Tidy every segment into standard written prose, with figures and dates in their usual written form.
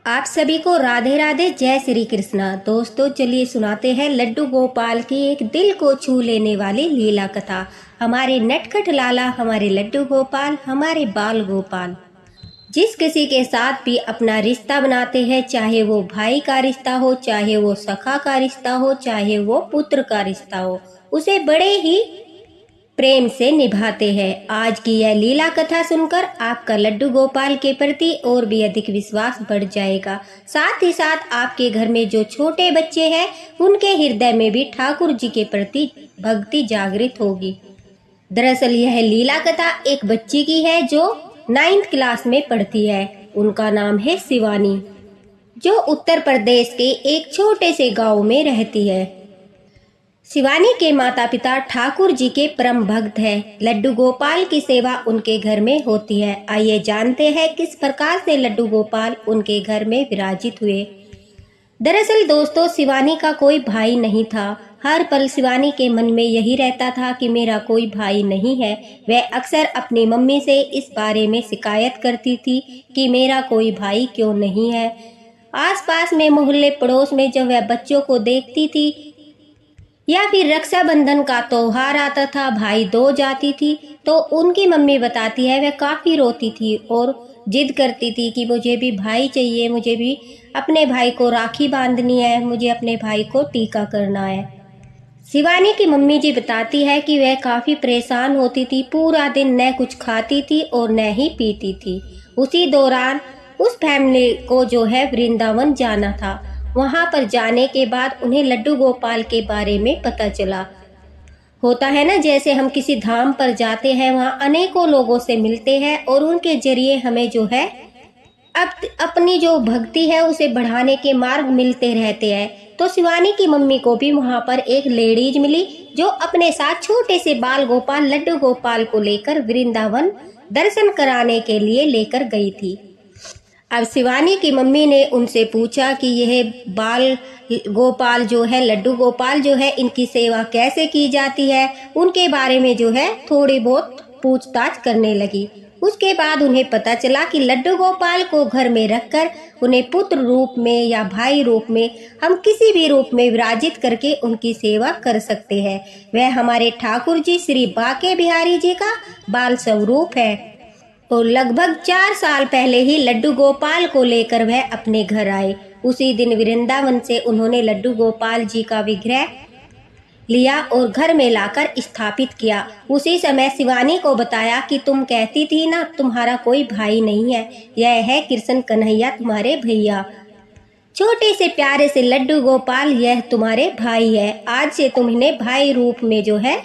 आप सभी को राधे राधे, जय श्री कृष्णा। दोस्तों चलिए सुनाते हैं लड्डू गोपाल की एक दिल को छू लेने वाली लीला कथा। हमारे नटखट लाला, हमारे लड्डू गोपाल, हमारे बाल गोपाल जिस किसी के साथ भी अपना रिश्ता बनाते हैं, चाहे वो भाई का रिश्ता हो, चाहे वो सखा का रिश्ता हो, चाहे वो पुत्र का रिश्ता हो, उसे बड़े ही प्रेम से निभाते हैं। आज की यह लीला कथा सुनकर आपका लड्डू गोपाल के प्रति और भी अधिक विश्वास बढ़ जाएगा। साथ ही साथ आपके घर में जो छोटे बच्चे हैं उनके हृदय में भी ठाकुर जी के प्रति भक्ति जागृत होगी। दरअसल यह लीला कथा एक बच्ची की है जो 9th क्लास में पढ़ती है। उनका नाम है शिवानी, जो उत्तर प्रदेश के एक छोटे से गांव में रहती है। शिवानी के माता पिता ठाकुर जी के परम भक्त हैं। लड्डू गोपाल की सेवा उनके घर में होती है। आइए जानते हैं किस प्रकार से लड्डू गोपाल उनके घर में विराजित हुए। दरअसल दोस्तों, शिवानी का कोई भाई नहीं था। हर पल शिवानी के मन में यही रहता था कि मेरा कोई भाई नहीं है। वह अक्सर अपनी मम्मी से इस बारे में शिकायत करती थी कि मेरा कोई भाई क्यों नहीं है। आसपास में मोहल्ले पड़ोस में जब वह बच्चों को देखती थी या फिर रक्षाबंधन का त्योहार आता था, भाई दो जाती थी, तो उनकी मम्मी बताती है वह काफ़ी रोती थी और जिद करती थी कि मुझे भी भाई चाहिए, मुझे भी अपने भाई को राखी बांधनी है, मुझे अपने भाई को टीका करना है। शिवानी की मम्मी जी बताती है कि वह काफ़ी परेशान होती थी। पूरा दिन न कुछ खाती थी और न ही पीती थी। उसी दौरान उस फैमिली को जो है वृंदावन जाना था। वहां पर जाने के बाद उन्हें लड्डू गोपाल के बारे में पता चला। होता है ना, जैसे हम किसी धाम पर जाते हैं, वहां अनेकों लोगों से मिलते हैं और उनके जरिए हमें जो है अपनी जो भक्ति है उसे बढ़ाने के मार्ग मिलते रहते हैं। तो शिवानी की मम्मी को भी वहां पर एक लेडीज मिली जो अपने साथ छोटे से बाल गोपाल लड्डू गोपाल को लेकर वृंदावन दर्शन कराने के लिए लेकर गई थी। अब शिवानी की मम्मी ने उनसे पूछा कि यह बाल गोपाल जो है, लड्डू गोपाल जो है, इनकी सेवा कैसे की जाती है। उनके बारे में जो है थोड़ी बहुत पूछताछ करने लगी। उसके बाद उन्हें पता चला कि लड्डू गोपाल को घर में रखकर उन्हें पुत्र रूप में या भाई रूप में, हम किसी भी रूप में विराजित करके उनकी सेवा कर सकते हैं। वह हमारे ठाकुर जी श्री बाके बिहारी जी का बाल स्वरूप है। और लगभग 4 साल पहले ही लड्डू गोपाल को लेकर वह अपने घर आए। उसी दिन वृंदावन से उन्होंने लड्डू गोपाल जी का विग्रह लिया और घर में लाकर स्थापित किया। उसी समय शिवानी को बताया कि तुम कहती थी ना तुम्हारा कोई भाई नहीं है, यह है कृष्ण कन्हैया तुम्हारे भैया। छोटे से प्यारे से लड्डू गोपाल यह तुम्हारे भाई है। आज से तुम इन्हें भाई रूप में जो है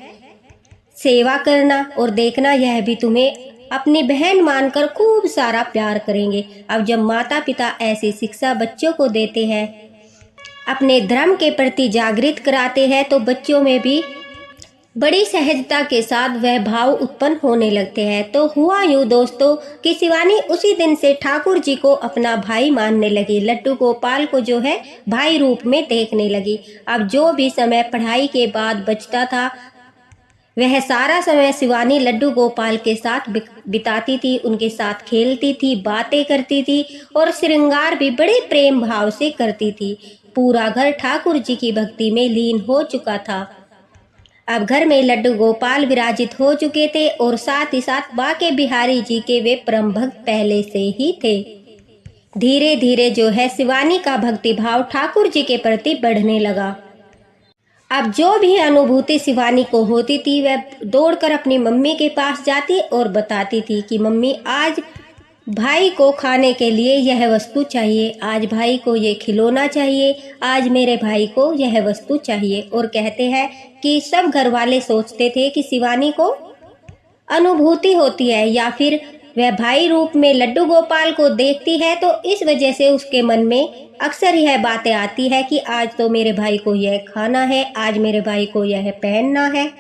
सेवा करना और देखना, यह भी तुम्हें अपनी बहन मानकर खूब सारा प्यार करेंगे। अब जब माता पिता ऐसी शिक्षा बच्चों को देते हैं, अपने धर्म के प्रति जागृत कराते हैं, तो बच्चों में भी बड़ी सहजता के साथ वह भाव उत्पन्न होने लगते हैं। तो हुआ यूँ दोस्तों कि शिवानी उसी दिन से ठाकुर जी को अपना भाई मानने लगी। लड्डू गोपाल को जो है भाई रूप में देखने लगी। अब जो भी समय पढ़ाई के बाद बचता था, वह सारा समय शिवानी लड्डू गोपाल के साथ बिताती थी, उनके साथ खेलती थी, बातें करती थी और श्रृंगार भी बड़े प्रेम भाव से करती थी। पूरा घर ठाकुर जी की भक्ति में लीन हो चुका था। अब घर में लड्डू गोपाल विराजित हो चुके थे और साथ ही साथ बाके बिहारी जी के वे परम भक्त पहले से ही थे। धीरे धीरे जो है शिवानी का भक्ति भाव ठाकुर जी के प्रति बढ़ने लगा। अब जो भी अनुभूति शिवानी को होती थी, वह दौड़कर अपनी मम्मी के पास जाती और बताती थी कि मम्मी आज भाई को खाने के लिए यह वस्तु चाहिए, आज भाई को ये खिलौना चाहिए, आज मेरे भाई को यह वस्तु चाहिए। और कहते हैं कि सब घर वाले सोचते थे कि शिवानी को अनुभूति होती है या फिर वह भाई रूप में लड्डू गोपाल को देखती है, तो इस वजह से उसके मन में अक्सर यह बातें आती है कि आज तो मेरे भाई को यह खाना है, आज मेरे भाई को यह पहनना है।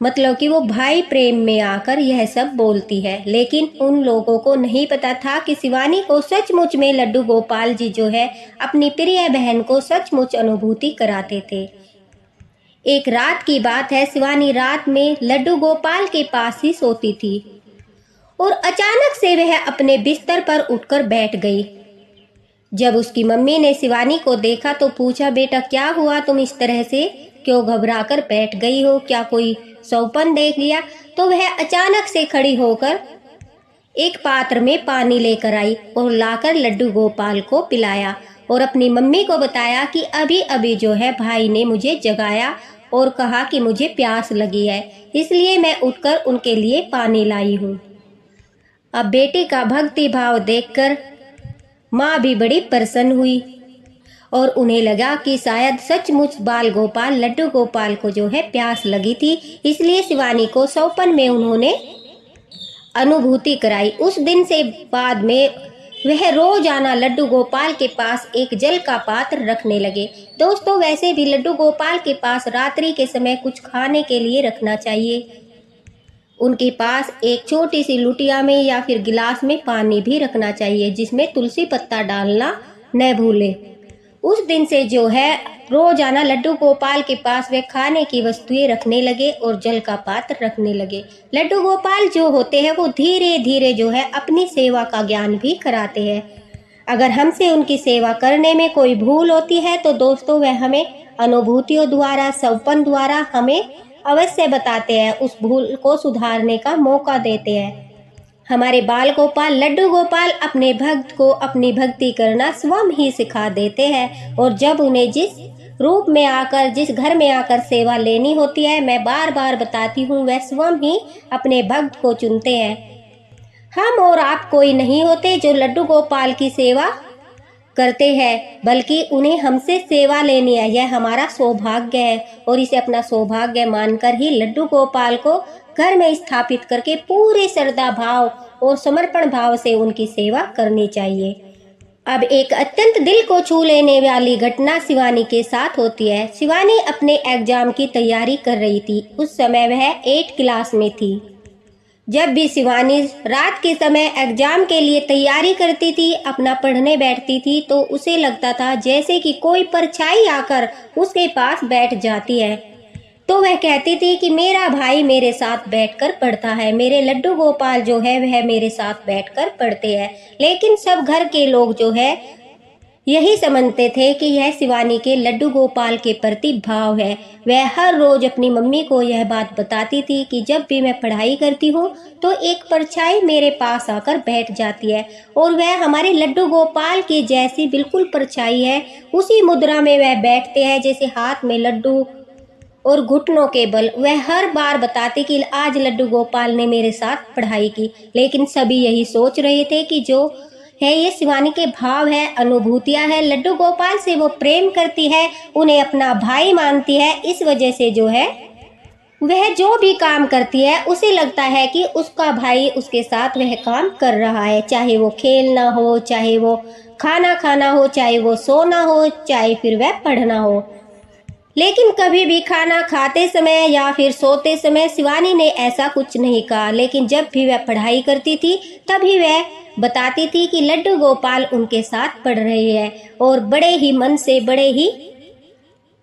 मतलब कि वो भाई प्रेम में आकर यह सब बोलती है। लेकिन उन लोगों को नहीं पता था कि शिवानी को सचमुच में लड्डू गोपाल जी जो है अपनी प्रिय बहन को सचमुच अनुभूति कराते थे। एक रात की बात है, शिवानी रात में लड्डू गोपाल के पास ही सोती थी और अचानक से वह अपने बिस्तर पर उठकर बैठ गई। जब उसकी मम्मी ने शिवानी को देखा तो पूछा, बेटा क्या हुआ, तुम इस तरह से क्यों घबराकर बैठ गई हो, क्या कोई सौपन देख लिया? तो वह अचानक से खड़ी होकर एक पात्र में पानी लेकर आई और लाकर लड्डू गोपाल को पिलाया और अपनी मम्मी को बताया कि अभी अभी जो है भाई ने मुझे जगाया और कहा कि मुझे प्यास लगी है, इसलिए मैं उठकर उनके लिए पानी लाई हूँ। अब बेटी का भक्ति भाव देखकर माँ भी बड़ी प्रसन्न हुई और उन्हें लगा कि शायद सचमुच बाल गोपाल लड्डू गोपाल को जो है प्यास लगी थी, इसलिए शिवानी को सौपन में उन्होंने अनुभूति कराई। उस दिन से बाद में वह रोजाना लड्डू गोपाल के पास एक जल का पात्र रखने लगे। दोस्तों, वैसे भी लड्डू गोपाल के पास रात्रि के समय कुछ खाने के लिए रखना चाहिए। उनके पास एक छोटी सी लुटिया में या फिर गिलास में पानी भी रखना चाहिए, जिसमें तुलसी पत्ता डालना न भूले। उस दिन से जो है रोजाना लड्डू गोपाल के पास वे खाने की वस्तुएं रखने लगे और जल का पात्र रखने लगे। लड्डू गोपाल जो होते हैं वो धीरे धीरे जो है अपनी सेवा का ज्ञान भी कराते हैं। अगर हमसे उनकी सेवा करने में कोई भूल होती है तो दोस्तों वह हमें अनुभूतियों द्वारा, सौपन द्वारा हमें अवश्य बताते हैं, उस भूल को सुधारने का मौका देते हैं। हमारे बाल गोपाल लड्डू गोपाल अपने भक्त को अपनी भक्ति करना स्वयं ही सिखा देते हैं और जब उन्हें जिस रूप में आकर, जिस घर में आकर सेवा लेनी होती है, मैं बार बार बताती हूँ, वह स्वयं ही अपने भक्त को चुनते हैं। हम और आप कोई नहीं होते जो लड्डू गोपाल की सेवा करते हैं, बल्कि उन्हें हमसे सेवा लेनी है। यह हमारा सौभाग्य है और इसे अपना सौभाग्य मानकर ही लड्डू गोपाल को घर में स्थापित करके पूरे श्रद्धा भाव और समर्पण भाव से उनकी सेवा करनी चाहिए। अब एक अत्यंत दिल को छू लेने वाली घटना शिवानी के साथ होती है। शिवानी अपने एग्जाम की तैयारी कर रही थी। उस समय वह 8 क्लास में थी। जब भी शिवानी रात के समय एग्जाम के लिए तैयारी करती थी, अपना पढ़ने बैठती थी, तो उसे लगता था जैसे कि कोई परछाई आकर उसके पास बैठ जाती है। तो वह कहती थी कि मेरा भाई मेरे साथ बैठकर पढ़ता है, मेरे लड्डू गोपाल जो है वह मेरे साथ बैठकर पढ़ते हैं। लेकिन सब घर के लोग जो है यही समझते थे कि यह शिवानी के लड्डू गोपाल के प्रति भाव है। वह हर रोज अपनी मम्मी को यह बात बताती थी कि जब भी मैं पढ़ाई करती हूँ तो एक परछाई मेरे पास आकर बैठ जाती है और वह हमारे लड्डू गोपाल की जैसी बिल्कुल परछाई है। उसी मुद्रा में वह बैठते हैं जैसे हाथ में लड्डू और घुटनों के बल। वह हर बार बताते कि आज लड्डू गोपाल ने मेरे साथ पढ़ाई की। लेकिन सभी यही सोच रहे थे कि जो है ये शिवानी के भाव है, अनुभूतियां है, लड्डू गोपाल से वो प्रेम करती है, उन्हें अपना भाई मानती है। इस वजह से जो है वह जो भी काम करती है उसे लगता है कि उसका भाई उसके साथ वह काम कर रहा है, चाहे वो खेलना हो, चाहे वो खाना खाना हो, चाहे वो सोना हो, चाहे फिर वह पढ़ना हो। लेकिन कभी भी खाना खाते समय या फिर सोते समय शिवानी ने ऐसा कुछ नहीं कहा। लेकिन जब भी वह पढ़ाई करती थी तभी वह बताती थी कि लड्डू गोपाल उनके साथ पढ़ रहे हैं और बड़े ही मन से, बड़े ही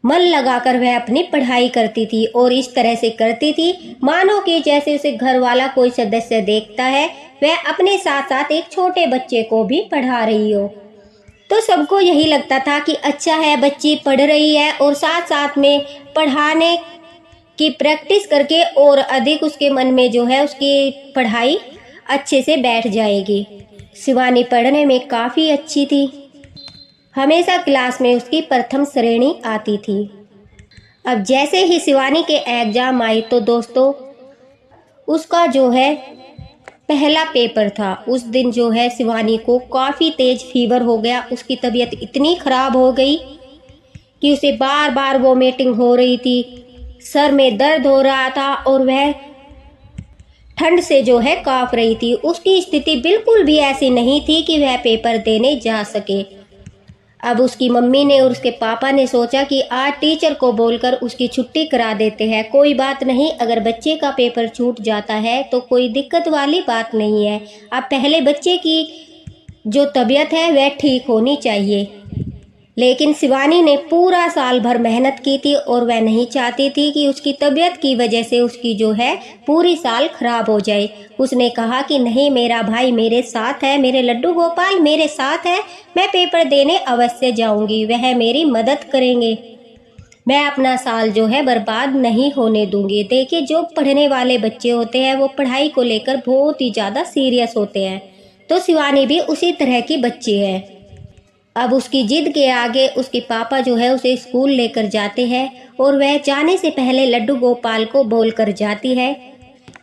मन लगाकर वह अपनी पढ़ाई करती थी। और इस तरह से करती थी मानो कि जैसे उसे घर वाला कोई सदस्य देखता है, वह अपने साथ साथ एक छोटे बच्चे को भी पढ़ा रही हो। तो सबको यही लगता था कि अच्छा है, बच्ची पढ़ रही है और साथ साथ में पढ़ाने की प्रैक्टिस करके और अधिक उसके मन में जो है उसकी पढ़ाई अच्छे से बैठ जाएगी। शिवानी पढ़ने में काफ़ी अच्छी थी, हमेशा क्लास में उसकी प्रथम श्रेणी आती थी। अब जैसे ही शिवानी के एग्जाम आए तो दोस्तों उसका जो है पहला पेपर था। उस दिन जो है शिवानी को काफ़ी तेज फीवर हो गया। उसकी तबीयत इतनी ख़राब हो गई कि उसे बार बार वोमिटिंग हो रही थी, सर में दर्द हो रहा था और वह ठंड से जो है काँप रही थी। उसकी स्थिति बिल्कुल भी ऐसी नहीं थी कि वह पेपर देने जा सके। अब उसकी मम्मी ने और उसके पापा ने सोचा कि आज टीचर को बोलकर उसकी छुट्टी करा देते हैं। कोई बात नहीं, अगर बच्चे का पेपर छूट जाता है तो कोई दिक्कत वाली बात नहीं है। अब पहले बच्चे की जो तबीयत है वह ठीक होनी चाहिए। लेकिन शिवानी ने पूरा साल भर मेहनत की थी और वह नहीं चाहती थी कि उसकी तबीयत की वजह से उसकी जो है पूरी साल खराब हो जाए। उसने कहा कि नहीं, मेरा भाई मेरे साथ है, मेरे लड्डू गोपाल मेरे साथ है, मैं पेपर देने अवश्य जाऊंगी, वह मेरी मदद करेंगे, मैं अपना साल जो है बर्बाद नहीं होने दूंगी। देखिए, जो पढ़ने वाले बच्चे होते हैं वो पढ़ाई को लेकर बहुत ही ज़्यादा सीरियस होते हैं, तो शिवानी भी उसी तरह की बच्ची है। अब उसकी जिद के आगे उसके पापा जो है उसे स्कूल लेकर जाते हैं और वह जाने से पहले लड्डू गोपाल को बोलकर जाती है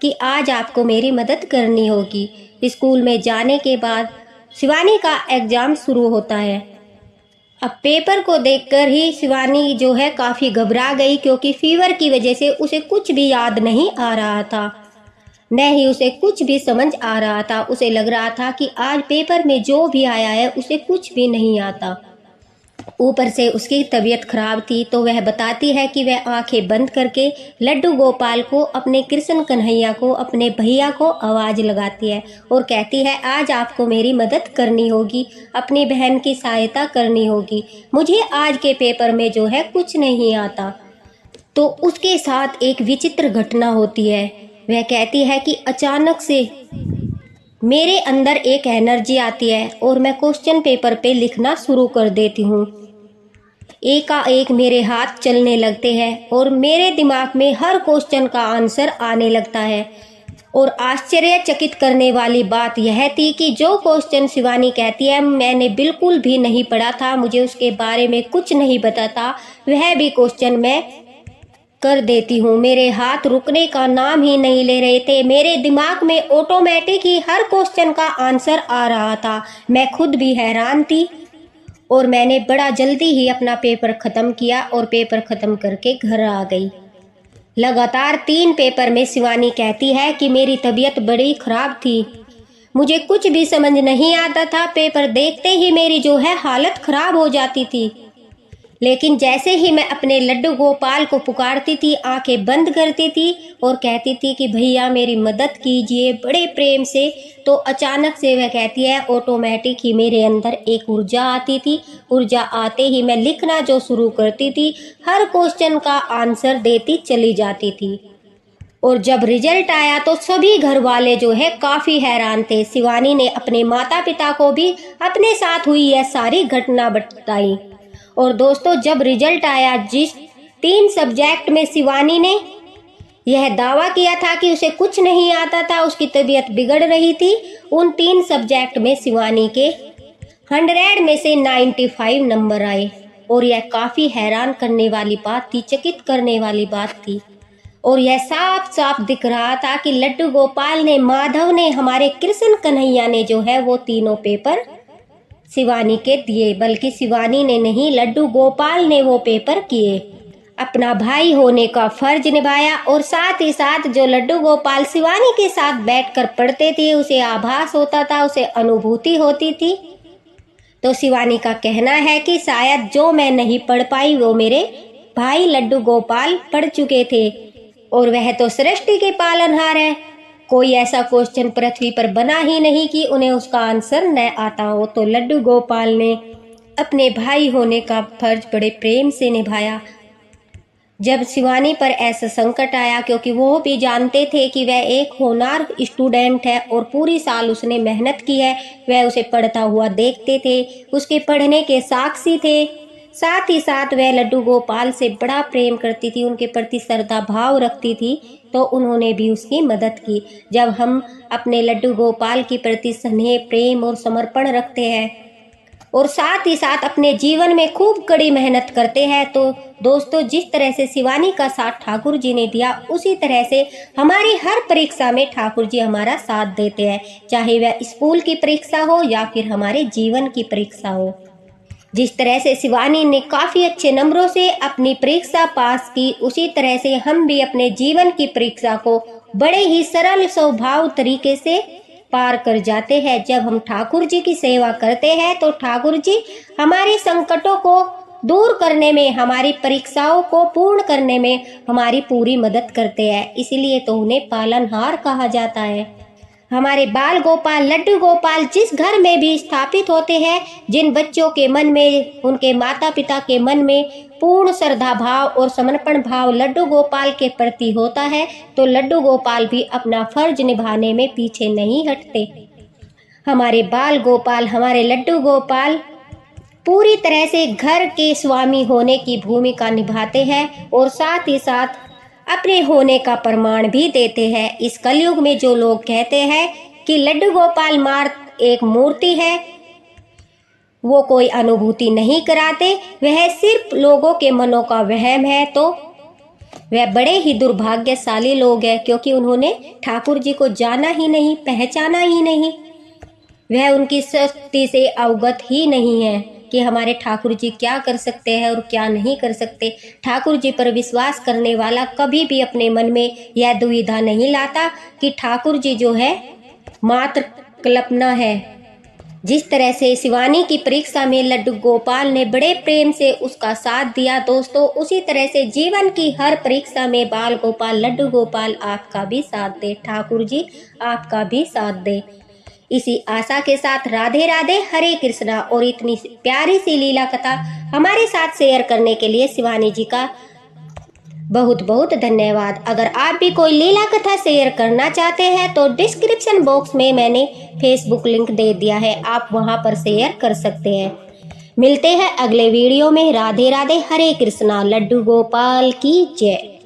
कि आज आपको मेरी मदद करनी होगी। स्कूल में जाने के बाद शिवानी का एग्ज़ाम शुरू होता है। अब पेपर को देखकर ही शिवानी जो है काफ़ी घबरा गई, क्योंकि फीवर की वजह से उसे कुछ भी याद नहीं आ रहा था, न ही उसे कुछ भी समझ आ रहा था। उसे लग रहा था कि आज पेपर में जो भी आया है उसे कुछ भी नहीं आता। ऊपर से उसकी तबीयत खराब थी, तो वह बताती है कि वह आंखें बंद करके लड्डू गोपाल को, अपने कृष्ण कन्हैया को, अपने भैया को आवाज़ लगाती है और कहती है आज आपको मेरी मदद करनी होगी, अपनी बहन की सहायता करनी होगी, मुझे आज के पेपर में जो है कुछ नहीं आता। तो उसके साथ एक विचित्र घटना होती है। वह कहती है कि अचानक से मेरे अंदर एक एनर्जी आती है और मैं क्वेश्चन पेपर पे लिखना शुरू कर देती हूँ। एकाएक मेरे हाथ चलने लगते हैं और मेरे दिमाग में हर क्वेश्चन का आंसर आने लगता है। और आश्चर्यचकित करने वाली बात यह थी कि जो क्वेश्चन शिवानी कहती है मैंने बिल्कुल भी नहीं पढ़ा था, मुझे उसके बारे में कुछ नहीं पता था, वह भी क्वेश्चन मैं कर देती हूँ। मेरे हाथ रुकने का नाम ही नहीं ले रहे थे, मेरे दिमाग में ऑटोमेटिक ही हर क्वेश्चन का आंसर आ रहा था। मैं खुद भी हैरान थी और मैंने बड़ा जल्दी ही अपना पेपर ख़त्म किया और पेपर ख़त्म करके घर आ गई। लगातार 3 पेपर में शिवानी कहती है कि मेरी तबीयत बड़ी ख़राब थी, मुझे कुछ भी समझ नहीं आता था, पेपर देखते ही मेरी जो है हालत ख़राब हो जाती थी। लेकिन जैसे ही मैं अपने लड्डू गोपाल को पुकारती थी, आंखें बंद करती थी और कहती थी कि भैया मेरी मदद कीजिए बड़े प्रेम से, तो अचानक से वह कहती है ऑटोमेटिक ही मेरे अंदर एक ऊर्जा आती थी। ऊर्जा आते ही मैं लिखना जो शुरू करती थी, हर क्वेश्चन का आंसर देती चली जाती थी। और जब रिजल्ट आया तो सभी घर वाले जो है काफ़ी हैरान थे। शिवानी ने अपने माता पिता को भी अपने साथ हुई यह सारी घटना बताई। और दोस्तों, जब रिजल्ट आया, जिस 3 सब्जेक्ट में शिवानी ने यह दावा किया था कि उसे कुछ नहीं आता था, उसकी तबीयत बिगड़ रही थी, उन 3 सब्जेक्ट में शिवानी के 100 में से 95 नंबर आए। और यह काफ़ी हैरान करने वाली बात थी, चकित करने वाली बात थी। और यह साफ साफ दिख रहा था कि लड्डू गोपाल ने, माधव ने, हमारे कृष्ण कन्हैया ने जो है वो तीनों पेपर शिवानी के दिए, बल्कि शिवानी ने नहीं, लड्डू गोपाल ने वो पेपर किए। अपना भाई होने का फर्ज निभाया और साथ ही साथ जो लड्डू गोपाल शिवानी के साथ बैठकर पढ़ते थे उसे आभास होता था, उसे अनुभूति होती थी। तो शिवानी का कहना है कि शायद जो मैं नहीं पढ़ पाई वो मेरे भाई लड्डू गोपाल पढ़ चुके थे, और वह तो सृष्टि के पालनहार है। कोई ऐसा क्वेश्चन पृथ्वी पर बना ही नहीं कि उन्हें उसका आंसर न आता हो। तो लड्डू गोपाल ने अपने भाई होने का फर्ज बड़े प्रेम से निभाया। जब शिवानी पर ऐसा संकट आया, क्योंकि वो भी जानते थे कि वह एक होनहार स्टूडेंट है और पूरी साल उसने मेहनत की है, वह उसे पढ़ता हुआ देखते थे, उसके पढ़ने के साक्षी थे। साथ ही साथ वह लड्डू गोपाल से बड़ा प्रेम करती थी, उनके प्रति श्रद्धा भाव रखती थी, तो उन्होंने भी उसकी मदद की। जब हम अपने लड्डू गोपाल के प्रति स्नेह, प्रेम और समर्पण रखते हैं और साथ ही साथ अपने जीवन में खूब कड़ी मेहनत करते हैं, तो दोस्तों, जिस तरह से शिवानी का साथ ठाकुर जी ने दिया, उसी तरह से हमारी हर परीक्षा में ठाकुर जी हमारा साथ देते हैं, चाहे वह स्कूल की परीक्षा हो या फिर हमारे जीवन की परीक्षा हो। जिस तरह से शिवानी ने काफ़ी अच्छे नंबरों से अपनी परीक्षा पास की, उसी तरह से हम भी अपने जीवन की परीक्षा को बड़े ही सरल स्वभाव तरीके से पार कर जाते हैं। जब हम ठाकुर जी की सेवा करते हैं तो ठाकुर जी हमारे संकटों को दूर करने में, हमारी परीक्षाओं को पूर्ण करने में हमारी पूरी मदद करते हैं। इसीलिए तो उन्हें पालनहार कहा जाता है। हमारे बाल गोपाल लड्डू गोपाल जिस घर में भी स्थापित होते हैं, जिन बच्चों के मन में, उनके माता पिता के मन में पूर्ण श्रद्धा भाव और समर्पण भाव लड्डू गोपाल के प्रति होता है, तो लड्डू गोपाल भी अपना फर्ज निभाने में पीछे नहीं हटते। हमारे बाल गोपाल, हमारे लड्डू गोपाल पूरी तरह से घर के स्वामी होने की भूमिका निभाते हैं और साथ ही साथ अपने होने का प्रमाण भी देते हैं। इस कलयुग में जो लोग कहते हैं कि लड्डू गोपाल मात्र एक मूर्ति है, वो कोई अनुभूति नहीं कराते, वह सिर्फ लोगों के मनों का वहम है, तो वह बड़े ही दुर्भाग्यशाली लोग हैं, क्योंकि उन्होंने ठाकुर जी को जाना ही नहीं, पहचाना ही नहीं, वह उनकी शक्ति से अवगत ही नहीं है कि हमारे ठाकुर जी क्या कर सकते हैं और क्या नहीं कर सकते। ठाकुर जी पर विश्वास करने वाला कभी भी अपने मन में यह दुविधा नहीं लाता कि ठाकुर जी जो है मात्र कल्पना है। जिस तरह से शिवानी की परीक्षा में लड्डू गोपाल ने बड़े प्रेम से उसका साथ दिया दोस्तों, उसी तरह से जीवन की हर परीक्षा में बाल गोपाल लड्डू गोपाल आपका भी साथ दे, ठाकुर जी आपका भी साथ दे। इसी आशा के साथ राधे राधे, हरे कृष्णा। और इतनी प्यारी सी लीला कथा हमारे साथ शेयर करने के लिए शिवानी जी का बहुत बहुत धन्यवाद। अगर आप भी कोई लीला कथा शेयर करना चाहते हैं तो डिस्क्रिप्शन बॉक्स में मैंने फेसबुक लिंक दे दिया है, आप वहां पर शेयर कर सकते हैं। मिलते हैं अगले वीडियो में। राधे राधे, हरे कृष्णा, लड्डू गोपाल की जय।